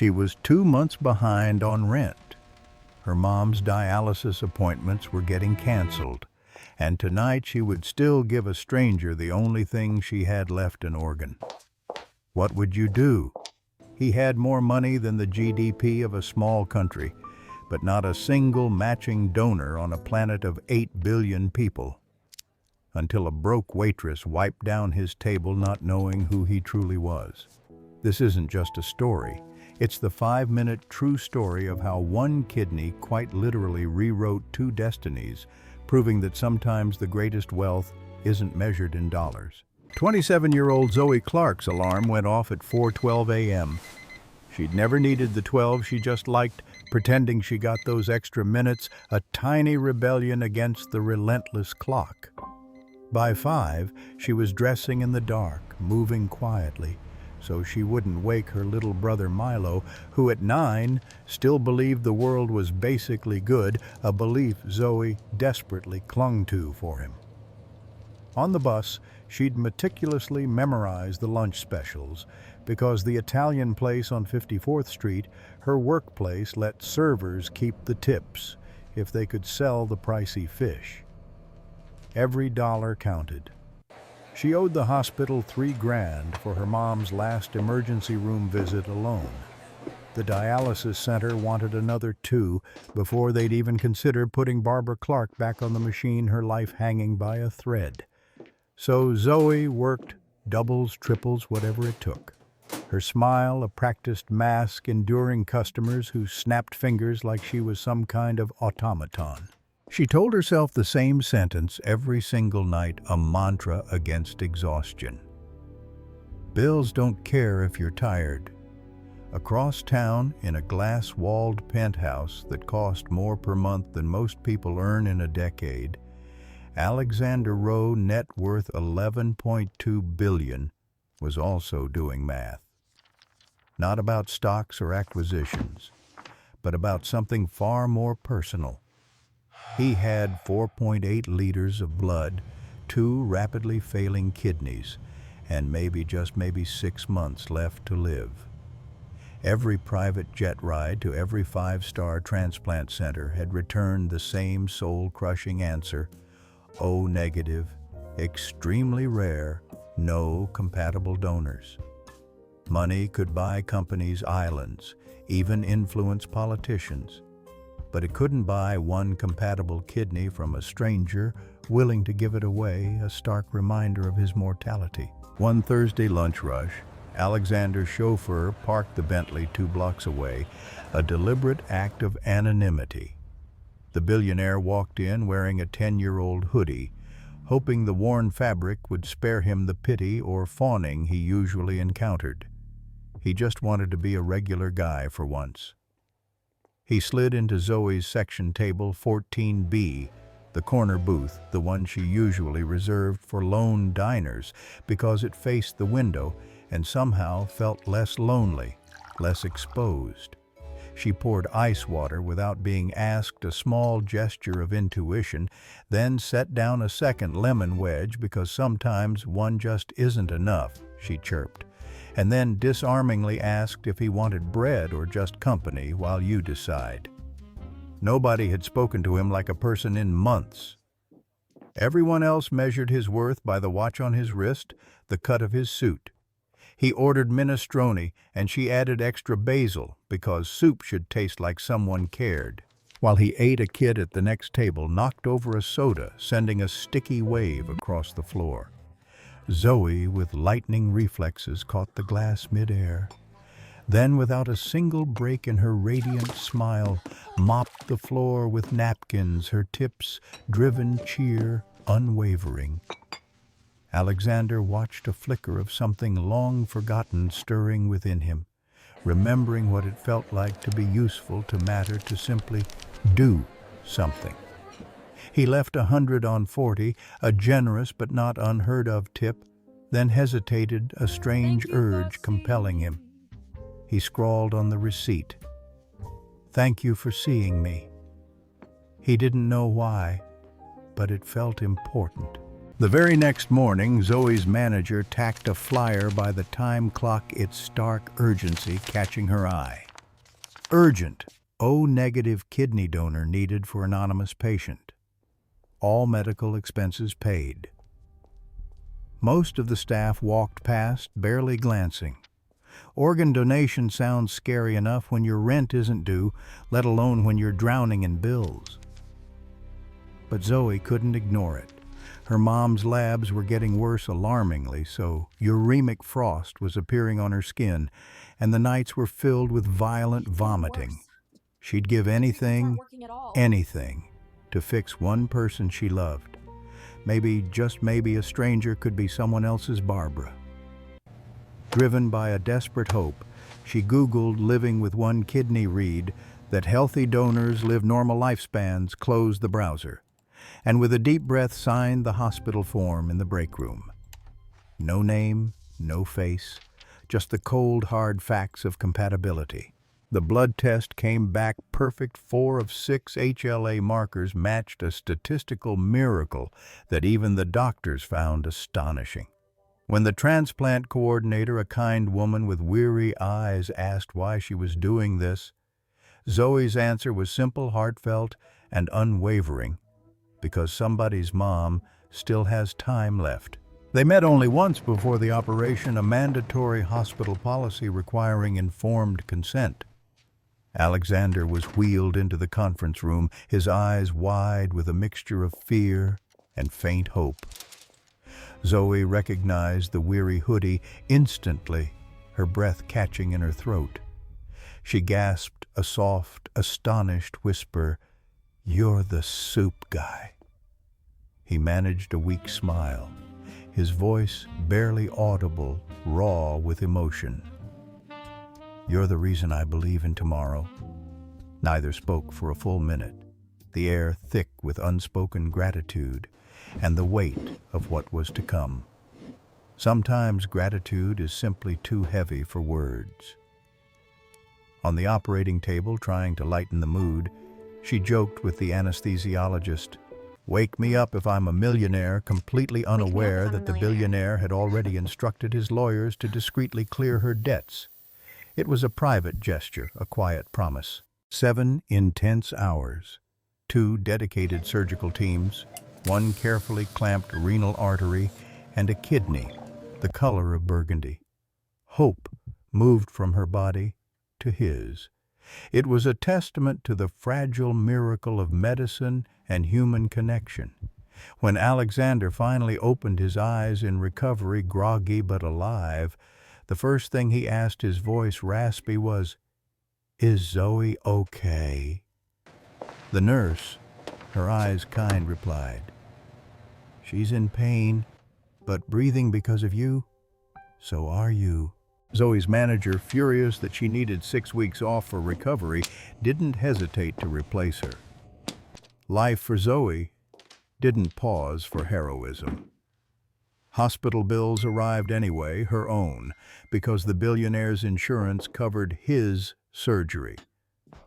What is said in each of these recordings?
She was 2 months behind on rent. Her mom's dialysis appointments were getting canceled, and tonight she would still give a stranger the only thing she had left, an organ. What would you do? He had more money than the GDP of a small country, but not a single matching donor on a planet of 8 billion people. Until a broke waitress wiped down his table, not knowing who he truly was. This isn't just a story. It's the 5-minute true story of how one kidney quite literally rewrote 2 destinies, proving that sometimes the greatest wealth isn't measured in dollars. 27-year-old Zoe Clark's alarm went off at 4:12 a.m. She'd never needed the 12, she just liked pretending she got those extra minutes, a tiny rebellion against the relentless clock. By 5, she was dressing in the dark, moving quietly, so she wouldn't wake her little brother Milo, who at 9 still believed the world was basically good, a belief Zoe desperately clung to for him. On the bus, she'd meticulously memorize the lunch specials, because the Italian place on 54th Street, her workplace, let servers keep the tips if they could sell the pricey fish. Every dollar counted. She owed the hospital $3 grand for her mom's last emergency room visit alone. The dialysis center wanted another 2 before they'd even consider putting Barbara Clark back on the machine, her life hanging by a thread. So Zoe worked doubles, triples, whatever it took. Her smile a practiced mask, enduring customers who snapped fingers like she was some kind of automaton. She told herself the same sentence every single night, a mantra against exhaustion. Bills don't care if you're tired. Across town, in a glass-walled penthouse that cost more per month than most people earn in a decade, Alexander Rowe, net worth $11.2 billion, was also doing math. Not about stocks or acquisitions, but about something far more personal. He had 4.8 liters of blood, 2 rapidly failing kidneys, and maybe, just maybe, 6 months left to live. Every private jet ride to every 5-star transplant center had returned the same soul-crushing answer: O negative, extremely rare, no compatible donors. Money could buy companies islands, even influence politicians, but it couldn't buy one compatible kidney from a stranger willing to give it away, a stark reminder of his mortality. One Thursday lunch rush, Alexander's chauffeur parked the Bentley 2 blocks away, a deliberate act of anonymity. The billionaire walked in wearing a 10-year-old hoodie, hoping the worn fabric would spare him the pity or fawning he usually encountered. He just wanted to be a regular guy for once. He slid into Zoe's section table 14B, the corner booth, the one she usually reserved for lone diners because it faced the window and somehow felt less lonely, less exposed. She poured ice water without being asked, a small gesture of intuition, then set down a second lemon wedge because sometimes one just isn't enough, she chirped, and then disarmingly asked if he wanted bread or just company, while you decide. Nobody had spoken to him like a person in months. Everyone else measured his worth by the watch on his wrist, the cut of his suit. He ordered minestrone, and she added extra basil because soup should taste like someone cared. While he ate, a kid at the next table knocked over a soda, sending a sticky wave across the floor. Zoe, with lightning reflexes, caught the glass midair. Then, without a single break in her radiant smile, mopped the floor with napkins, her tips driven cheer unwavering. Alexander watched a flicker of something long forgotten stirring within him, remembering what it felt like to be useful, to matter, to simply do something. He left 100 on 40, a generous but not unheard of tip, then hesitated, a strange urge compelling him. He scrawled on the receipt, "Thank you for seeing me." He didn't know why, but it felt important. The very next morning, Zoe's manager tacked a flyer by the time clock, its stark urgency catching her eye. Urgent, O-negative kidney donor needed for anonymous patient. All medical expenses paid. Most of the staff walked past, barely glancing. Organ donation sounds scary enough when your rent isn't due, let alone when you're drowning in bills. But Zoe couldn't ignore it. Her mom's labs were getting worse alarmingly, so uremic frost was appearing on her skin, and the nights were filled with violent vomiting. She'd give anything, to fix one person she loved. Maybe, just maybe, a stranger could be someone else's Barbara. Driven by a desperate hope, she Googled living with one kidney, read that healthy donors live normal lifespans, closed the browser, and with a deep breath signed the hospital form in the break room. No name, no face, just the cold, hard facts of compatibility. The blood test came back perfect. 4 of 6 HLA markers matched, a statistical miracle that even the doctors found astonishing. When the transplant coordinator, a kind woman with weary eyes, asked why she was doing this, Zoe's answer was simple, heartfelt, and unwavering: because somebody's mom still has time left. They met only once before the operation, a mandatory hospital policy requiring informed consent. Alexander was wheeled into the conference room, his eyes wide with a mixture of fear and faint hope. Zoe recognized the weary hoodie instantly, her breath catching in her throat. She gasped a soft, astonished whisper, "You're the soup guy." He managed a weak smile, his voice barely audible, raw with emotion. "You're the reason I believe in tomorrow." Neither spoke for a full minute, the air thick with unspoken gratitude and the weight of what was to come. Sometimes gratitude is simply too heavy for words. On the operating table, trying to lighten the mood, she joked with the anesthesiologist, "Wake me up if I'm a millionaire," completely unaware that the billionaire had already instructed his lawyers to discreetly clear her debts. It was a private gesture, a quiet promise. 7 intense hours, 2 dedicated surgical teams, 1 carefully clamped renal artery, and a kidney, the color of burgundy. Hope moved from her body to his. It was a testament to the fragile miracle of medicine and human connection. When Alexander finally opened his eyes in recovery, groggy but alive, the first thing he asked, his voice raspy, was, "Is Zoe okay?" The nurse, her eyes kind, replied, "She's in pain, but breathing because of you. So are you." Zoe's manager, furious that she needed 6 weeks off for recovery, didn't hesitate to replace her. Life for Zoe didn't pause for heroism. Hospital bills arrived anyway, her own, because the billionaire's insurance covered his surgery,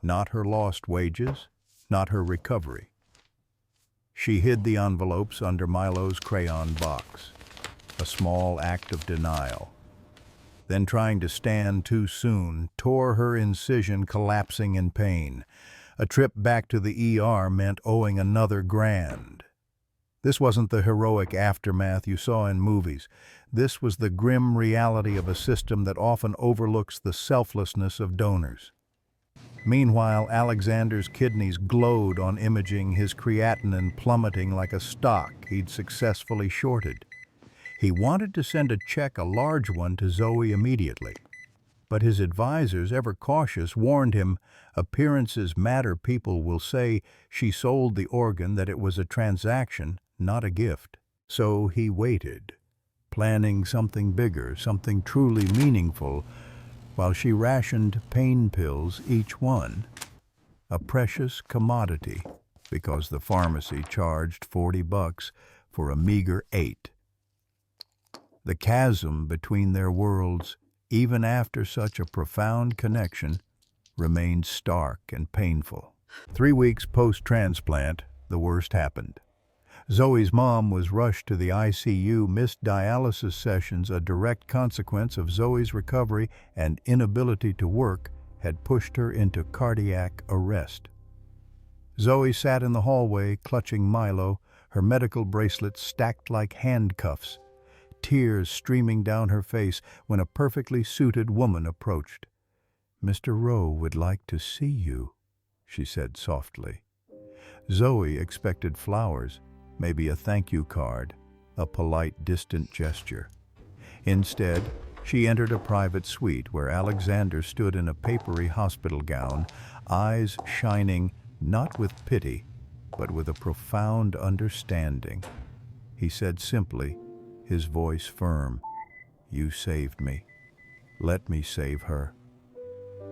not her lost wages, not her recovery. She hid the envelopes under Milo's crayon box, a small act of denial. Then, trying to stand too soon, tore her incision, collapsing in pain. A trip back to the ER meant owing another grand. This wasn't the heroic aftermath you saw in movies. This was the grim reality of a system that often overlooks the selflessness of donors. Meanwhile, Alexander's kidneys glowed on imaging, his creatinine plummeting like a stock he'd successfully shorted. He wanted to send a check, a large one, to Zoe immediately. But his advisors, ever cautious, warned him, "Appearances matter. People will say she sold the organ, that it was a transaction, not a gift." So he waited, planning something bigger, something truly meaningful, while she rationed pain pills, each one a precious commodity, because the pharmacy charged $40 for a meager 8. The chasm between their worlds, even after such a profound connection, remained stark and painful. 3 weeks post-transplant, the worst happened. Zoe's mom was rushed to the ICU, missed dialysis sessions, a direct consequence of Zoe's recovery and inability to work, had pushed her into cardiac arrest. Zoe sat in the hallway, clutching Milo, her medical bracelets stacked like handcuffs, tears streaming down her face when a perfectly suited woman approached. "Mr. Rowe would like to see you," she said softly. Zoe expected flowers, maybe a thank you card, a polite, distant gesture. Instead, she entered a private suite where Alexander stood in a papery hospital gown, eyes shining not with pity, but with a profound understanding. He said simply, his voice firm, "You saved me. Let me save her."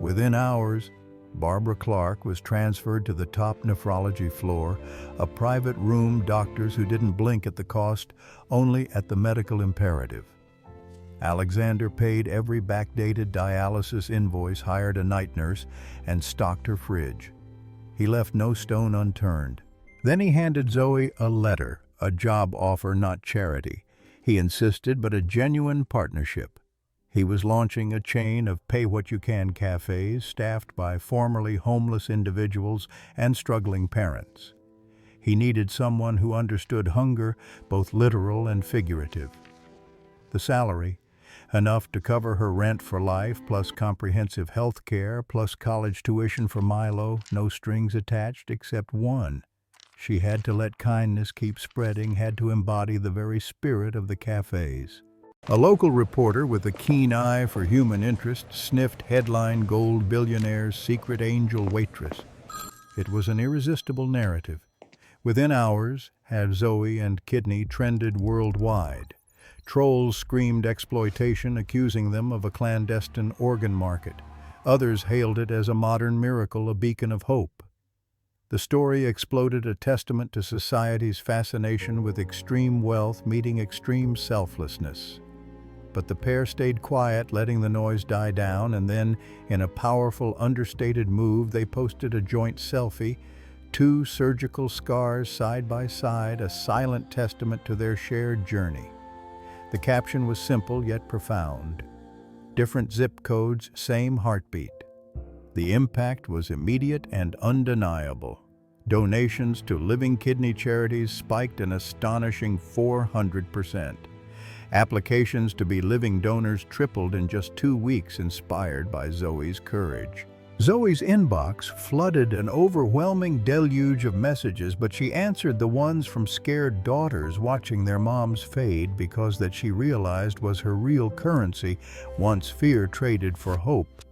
Within hours, Barbara Clark was transferred to the top nephrology floor, a private room doctors who didn't blink at the cost, only at the medical imperative. Alexander paid every backdated dialysis invoice, hired a night nurse, and stocked her fridge. He left no stone unturned. Then he handed Zoe a letter, a job offer, not charity. He insisted, but a genuine partnership. He was launching a chain of pay-what-you-can cafes staffed by formerly homeless individuals and struggling parents. He needed someone who understood hunger, both literal and figurative. The salary, enough to cover her rent for life, plus comprehensive health care, plus college tuition for Milo, no strings attached except one. She had to let kindness keep spreading, had to embody the very spirit of the cafes. A local reporter with a keen eye for human interest sniffed headline gold billionaire's secret angel waitress. It was an irresistible narrative. Within hours, had Zoe and Kidney trended worldwide. Trolls screamed exploitation, accusing them of a clandestine organ market. Others hailed it as a modern miracle, a beacon of hope. The story exploded, a testament to society's fascination with extreme wealth meeting extreme selflessness. But the pair stayed quiet, letting the noise die down, and then, in a powerful, understated move, they posted a joint selfie, two surgical scars side by side, a silent testament to their shared journey. The caption was simple yet profound. Different zip codes, same heartbeat. The impact was immediate and undeniable. Donations to living kidney charities spiked an astonishing 400%. Applications to be living donors tripled in just 2 weeks, inspired by Zoe's courage. Zoe's inbox flooded an overwhelming deluge of messages, but she answered the ones from scared daughters watching their moms fade because that she realized was her real currency once fear traded for hope.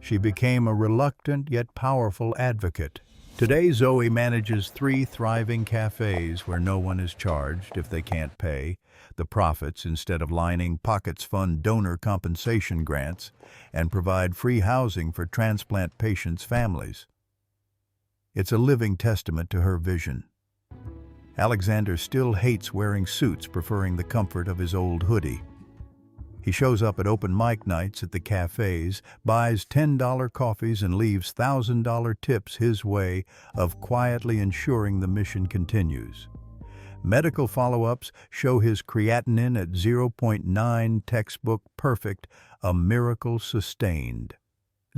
She became a reluctant yet powerful advocate. Today, Zoe manages 3 thriving cafes where no one is charged if they can't pay. The profits, instead of lining pockets, fund donor compensation grants and provide free housing for transplant patients' families. It's a living testament to her vision. Alexander still hates wearing suits, preferring the comfort of his old hoodie. He shows up at open mic nights at the cafes, buys $10 coffees, and leaves $1,000 tips his way of quietly ensuring the mission continues. Medical follow-ups show his creatinine at 0.9, textbook perfect, a miracle sustained.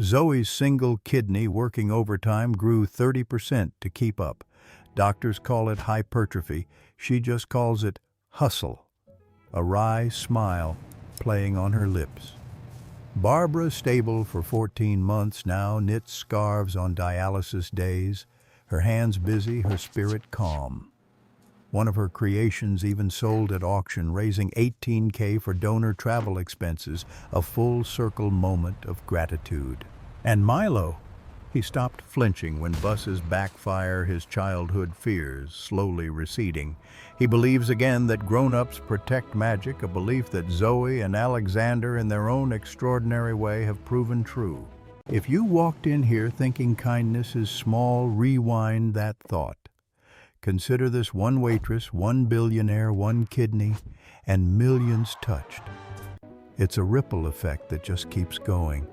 Zoe's single kidney, working overtime, grew 30% to keep up. Doctors call it hypertrophy. She just calls it hustle. A wry smile playing on her lips. Barbara, stable for 14 months now, knits scarves on dialysis days, her hands busy, her spirit calm. One of her creations even sold at auction, raising $18,000 for donor travel expenses, a full-circle moment of gratitude. And Milo, he stopped flinching when buses backfire, his childhood fears slowly receding. He believes again that grown-ups protect magic, a belief that Zoe and Alexander in their own extraordinary way have proven true. If you walked in here thinking kindness is small, rewind that thought. Consider this: one waitress, one billionaire, one kidney, and millions touched. It's a ripple effect that just keeps going.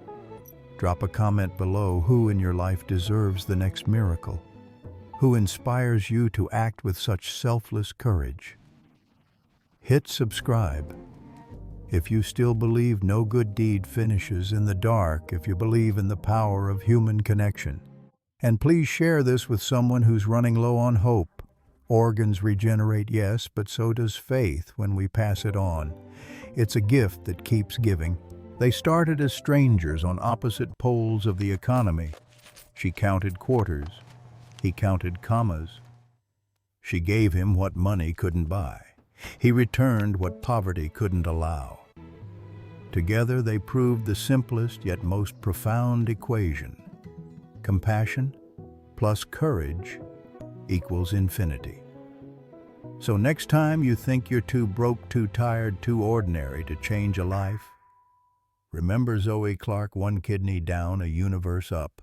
Drop a comment below. Who in your life deserves the next miracle? Who inspires you to act with such selfless courage? Hit subscribe. If you still believe no good deed finishes in the dark, if you believe in the power of human connection. And please share this with someone who's running low on hope. Organs regenerate, yes, but so does faith when we pass it on. It's a gift that keeps giving. They started as strangers on opposite poles of the economy. She counted quarters. He counted commas. She gave him what money couldn't buy. He returned what poverty couldn't allow. Together they proved the simplest yet most profound equation. Compassion plus courage equals infinity. So next time you think you're too broke, too tired, too ordinary to change a life, remember Zoe Clark, one kidney down, a universe up.